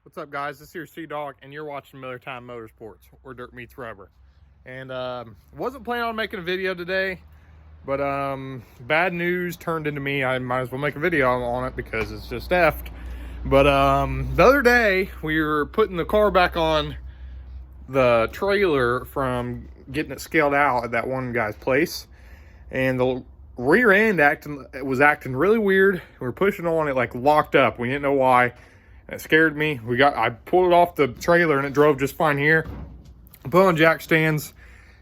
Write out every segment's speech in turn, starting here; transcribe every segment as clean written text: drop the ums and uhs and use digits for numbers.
What's up, guys? This here's Sea-Dog, and you're watching MillerTime Motorsports, where dirt meets rubber. And wasn't planning on making a video today, but bad news turned into me. I might as well make a video on it because it's just effed. But the other day, we were putting the car back on the trailer from getting it scaled out at that one guy's place, and the rear end was acting really weird. We were pushing on it, like locked up. We didn't know why. It scared me. I pulled it off the trailer and it drove just fine here. I put on jack stands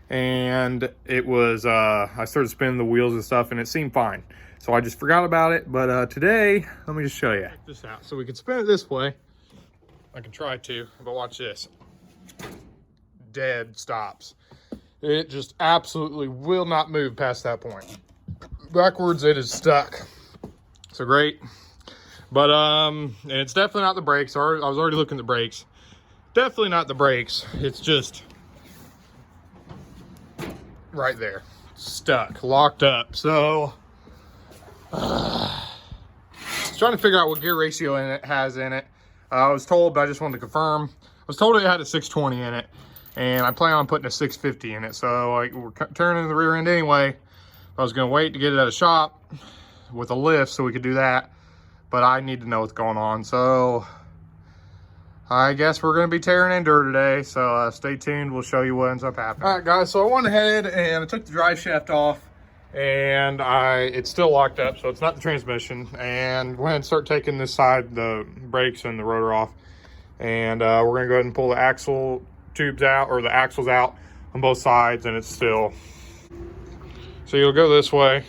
and it was, I started spinning the wheels and stuff and it seemed fine. So I just forgot about it. But today, let me just show you. Check this out. So we can spin it this way. I can try to, but watch this. Dead stops. It just absolutely will not move past that point. Backwards, it is stuck. So great. But and it's definitely not the brakes. I was already looking at the brakes. Definitely not the brakes. It's just right there, stuck, locked up. So trying to figure out what gear ratio it has in it. I was told, but I just wanted to confirm. I was told it had a 620 in it, and I plan on putting a 650 in it. So we're turning the rear end anyway. I was gonna wait to get it at a shop with a lift so we could do that. But I need to know what's going on. So I guess we're going to be tearing in dirt today. So stay tuned. We'll show you what ends up happening. All right, guys. So I went ahead and I took the drive shaft off, and it's still locked up. So it's not the transmission. And went ahead and start taking this side, the brakes and the rotor off. And we're going to go ahead and pull the axle tubes out, or the axles out on both sides. And it's still. So you'll go this way.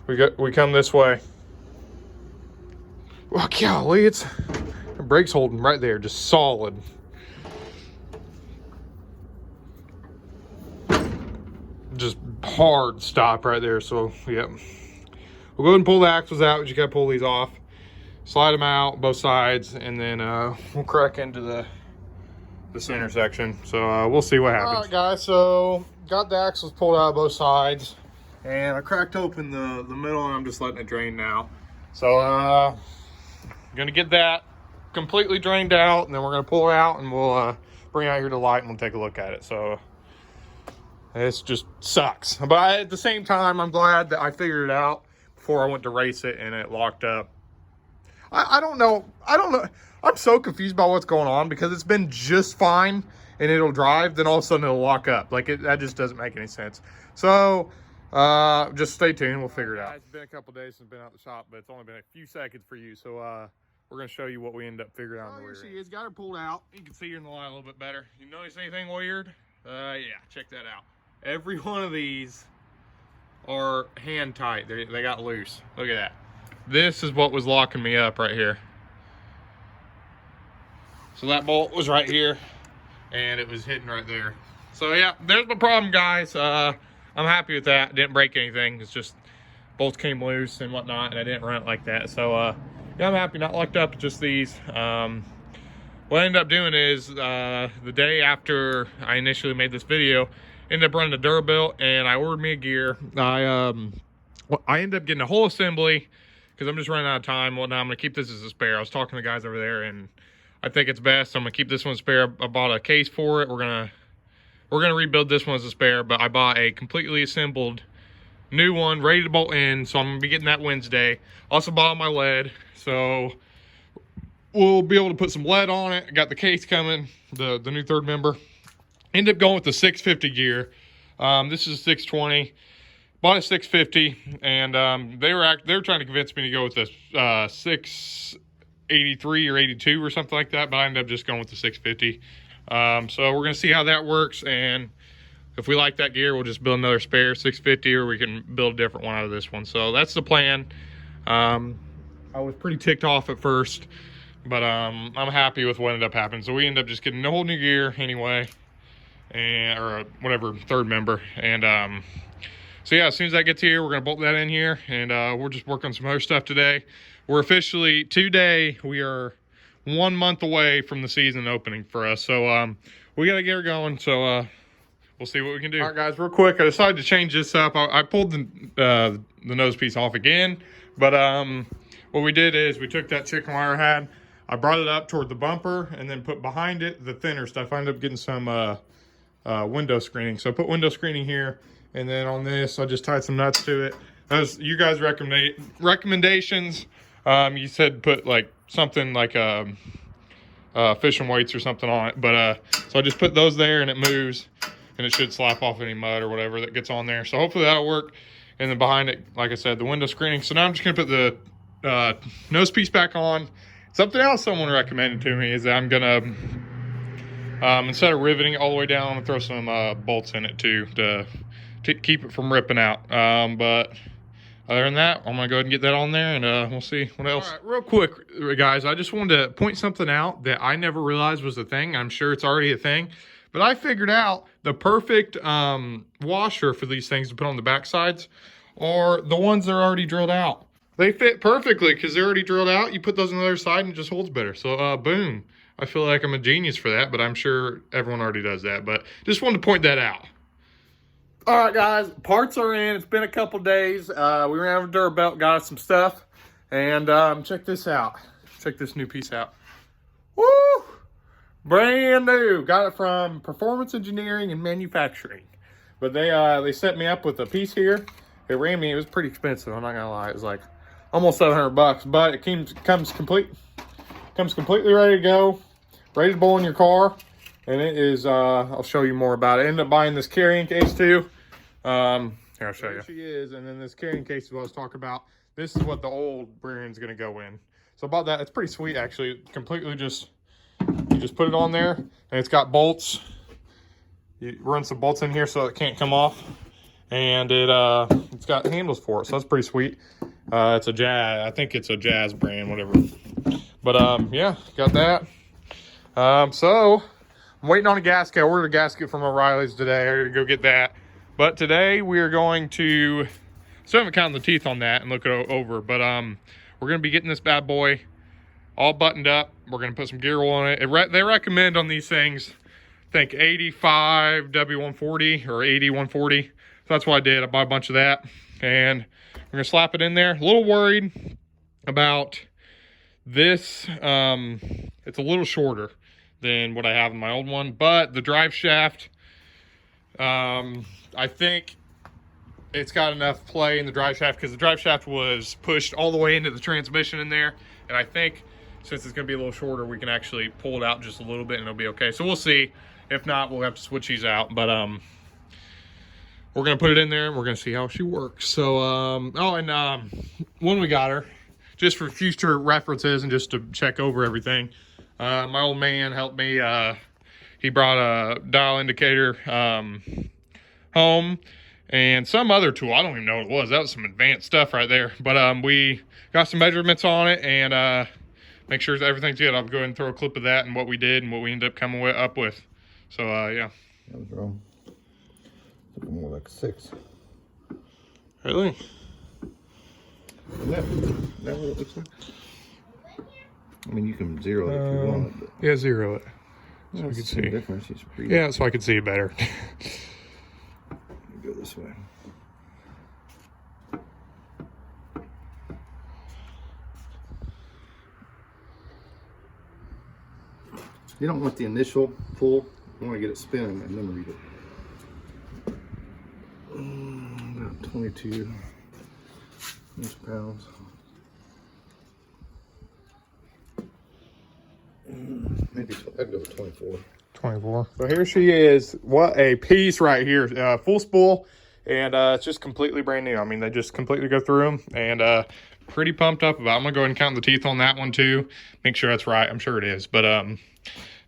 We come this way. Well, golly, the brake's holding right there, just solid. Just hard stop right there. So, yep. We'll go ahead and pull the axles out. You gotta pull these off, slide them out both sides, and then we'll crack into this intersection. So we'll see what happens. All right, guys. So got the axles pulled out of both sides, and I cracked open the middle, and I'm just letting it drain now. So gonna get that completely drained out, and then we're gonna pull it out and we'll bring it out here to light and we'll take a look at it. So this just sucks, but at the same time I'm glad that I figured it out before I went to race it and it locked up. I don't know, I'm so confused about what's going on, because it's been just fine and it'll drive, then all of a sudden it'll lock up. Like that just doesn't make any sense. So just stay tuned, we'll figure it out. It's been a couple days since I've been out the shop, but it's only been a few seconds for you. So we're gonna show you what we end up figuring out. Here she is, got her pulled out. You can see her in the light a little bit better. You notice anything weird? Yeah, check that out. Every one of these are hand tight. They got loose. Look at that. This is what was locking me up right here. So that bolt was right here, and it was hitting right there. So yeah, there's my problem, guys. I'm happy with that. Didn't break anything. It's just bolts came loose and whatnot, and I didn't run it like that. So yeah, I'm happy, not locked up, just these. What I ended up doing is the day after I initially made this video, ended up running a Durabelt, and I ordered me a gear. I ended up getting a whole assembly because I'm just running out of time. Well, now I'm gonna keep this as a spare. I was talking to the guys over there, and I think it's best. I'm gonna keep this one spare. I bought a case for it. We're gonna rebuild this one as a spare, but I bought a completely assembled new one ready to bolt in, so I'm gonna be getting that Wednesday. Also bought my lead, so we'll be able to put some lead on it. I got the case coming, the new third member. Ended up going with the 650 gear. This is a 620. Bought a 650, and they were trying to convince me to go with the 683 or 82 or something like that, but I ended up just going with the 650. So we're gonna see how that works, and if we like that gear, we'll just build another spare 650, or we can build a different one out of this one. So that's the plan. I was pretty ticked off at first, but I'm happy with what ended up happening. So we ended up just getting a whole new gear anyway, or whatever, third member. And so yeah, as soon as that gets here, we're gonna bolt that in here, and we'll just work on some other stuff today. We're officially, today, we are 1 month away from the season opening for us. So we gotta get her going. So we'll see what we can do. All right, guys, real quick, I decided to change this up. I pulled the nose piece off again, but what we did is we took that chicken wire I had, I brought it up toward the bumper and then put behind it the thinner stuff. I ended up getting some window screening. So I put window screening here, and then on this, I just tied some nuts to it. As you guys recommendations, you said put like something like fishing weights or something on it. But so I just put those there, and it moves, and it should slap off any mud or whatever that gets on there. So hopefully that'll work. And then behind it, like I said, the window screening. So now I'm just gonna put the nose piece back on. Something else someone recommended to me is that I'm gonna, instead of riveting it all the way down, I'm gonna throw some bolts in it too to keep it from ripping out. But other than that, I'm gonna go ahead and get that on there, and we'll see what else. All right, real quick, guys, I just wanted to point something out that I never realized was a thing. I'm sure it's already a thing, but I figured out the perfect washer for these things to put on the back sides are the ones that are already drilled out. They fit perfectly because they're already drilled out. You put those on the other side and it just holds better. So boom. I feel like I'm a genius for that, but I'm sure everyone already does that. But just wanted to point that out. All right, guys, parts are in. It's been a couple days. We ran over to Durabelt, got us some stuff. And check this out. Check this new piece out. Woo! Brand new. Got it from Performance Engineering and Manufacturing. But they set me up with a piece here. It ran me, it was pretty expensive, I'm not gonna lie. It was like almost $700, but it comes completely ready to go, ready to bowl in your car. And it is, I'll show you more about it. I ended up buying this carrying case too. Here, I'll show you. Here she is, and then this carrying case is what I was talking about. This is what the old brand's gonna go in. So about that, it's pretty sweet actually. Completely just, you just put it on there, and it's got bolts. You run some bolts in here so it can't come off. And it's got handles for it, so that's pretty sweet. It's a Jazz, I think it's a Jazz brand, whatever. But yeah, got that. So I'm waiting on a gasket. I ordered a gasket from O'Reilly's today. I gotta go get that. But today we are going to, still haven't counted the teeth on that and look it over, but we're gonna be getting this bad boy all buttoned up. We're gonna put some gear oil on it. They recommend on these things, I think 85 W140 or 80 140. So that's what I did. I bought a bunch of that, and we're gonna slap it in there. A little worried about this. It's a little shorter than what I have in my old one, but the drive shaft, I think it's got enough play in the drive shaft because the drive shaft was pushed all the way into the transmission in there, and I think since it's gonna be a little shorter, we can actually pull it out just a little bit and it'll be okay. So we'll see. If not, we'll have to switch these out, but we're gonna put it in there and we're gonna see how she works. So when we got her, just for future references and just to check over everything, my old man helped me. He brought a dial indicator home and some other tool. I don't even know what it was. That was some advanced stuff right there. But we got some measurements on it and make sure everything's good. I'll go ahead and throw a clip of that and what we did and what we ended up coming up with. So yeah. That was wrong. Looking more like a 6. Really? Isn't that what it looks like? I mean, you can zero it if you want. But yeah, zero it. So we we can see. Difference. Yeah, so I can see it better. Go this way. You don't want the initial pull. You want to get it spinning and then read it. About 22 inch-pounds. Maybe I'd go with 24. 24. So here she is. What a piece right here. Full spool, and it's just completely brand new. I mean, they just completely go through them, and pretty pumped up about it. I'm gonna go ahead and count the teeth on that one too. Make sure that's right. I'm sure it is. But then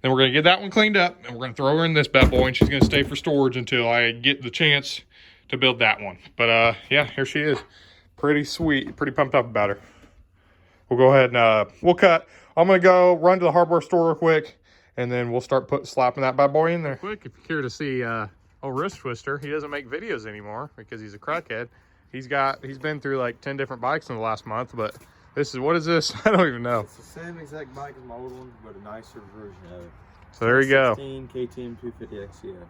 we're gonna get that one cleaned up, and we're gonna throw her in this bad boy, and she's gonna stay for storage until I get the chance to build that one. But yeah, here she is. Pretty sweet. Pretty pumped up about her. We'll go ahead and we'll cut. I'm gonna go run to the hardware store real quick, and then we'll start slapping that bad boy in there. Quick, if you care to see old Wrist Twister, he doesn't make videos anymore because he's a crackhead. He's been through like 10 different bikes in the last month, but what is this? I don't even know. It's the same exact bike as my old one, but a nicer version of it. So there you go. 16 KTM 250 XCF.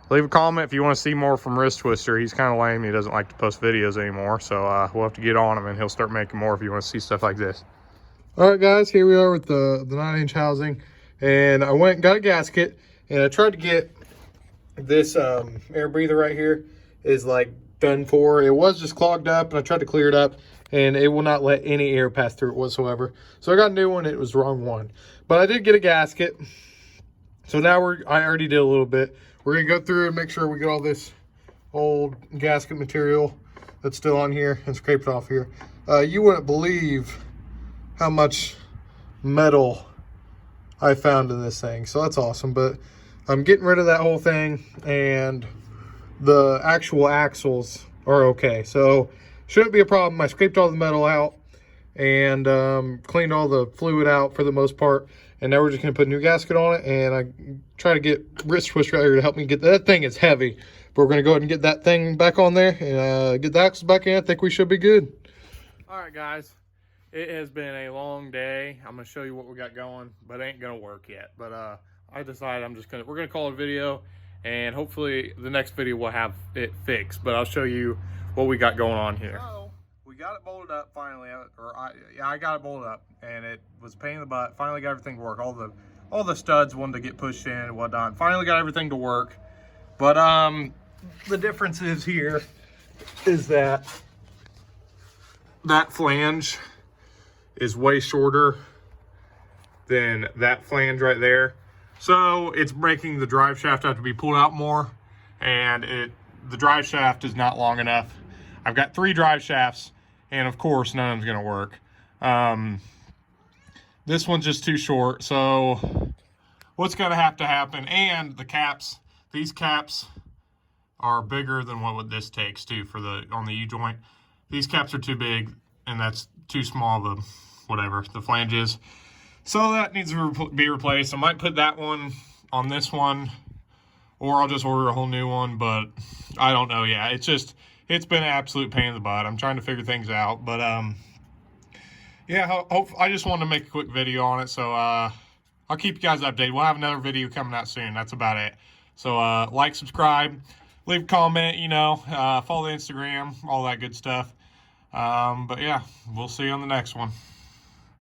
Leave a comment if you want to see more from Wrist Twister. He's kind of lame. He doesn't like to post videos anymore, so we'll have to get on him, and he'll start making more if you want to see stuff like this. All right, guys, here we are with the 9-inch housing, and I went and got a gasket, and I tried to get this air breather right here is like done for. It was just clogged up, and I tried to clear it up, and it will not let any air pass through it whatsoever. So I got a new one. It was the wrong one, but I did get a gasket. So now I already did a little bit. We're gonna go through and make sure we get all this old gasket material that's still on here and scrape it off here. You wouldn't believe how much metal I found in this thing, so that's awesome. But I'm getting rid of that whole thing, and the actual axles are okay, so shouldn't be a problem. I scraped all the metal out and cleaned all the fluid out for the most part, and now we're just gonna put a new gasket on it. And I try to get wrist twister out here to help me get that thing. Is heavy, but we're gonna go ahead and get that thing back on there and get the axles back in. I think we should be good. All right, guys, it has been a long day. I'm gonna show you what we got going, but it ain't gonna work yet. But I decided we're gonna call it a video, and hopefully the next video will have it fixed. But I'll show you what we got going on here. So we got it bolted up finally, I got it bolted up, and it was a pain in the butt. Finally got everything to work. All the studs wanted to get pushed in and whatnot. Finally got everything to work. But the difference is here is that flange is way shorter than that flange right there. So it's making the drive shaft have to be pulled out more, and the drive shaft is not long enough. I've got 3 drive shafts, and of course none of them's gonna work. This one's just too short, so what's gonna have to happen, and the caps, these caps are bigger than what this takes too on the U-joint. These caps are too big, and that's too small of the flange is. So that needs to be replaced. I might put that one on this one, or I'll just order a whole new one, but I don't know yet. It's been an absolute pain in the butt. I'm trying to figure things out, but yeah, I just wanted to make a quick video on it, so I'll keep you guys updated. We'll have another video coming out soon. That's about it. So like, subscribe, leave a comment, follow the Instagram, all that good stuff. But yeah, we'll see you on the next one.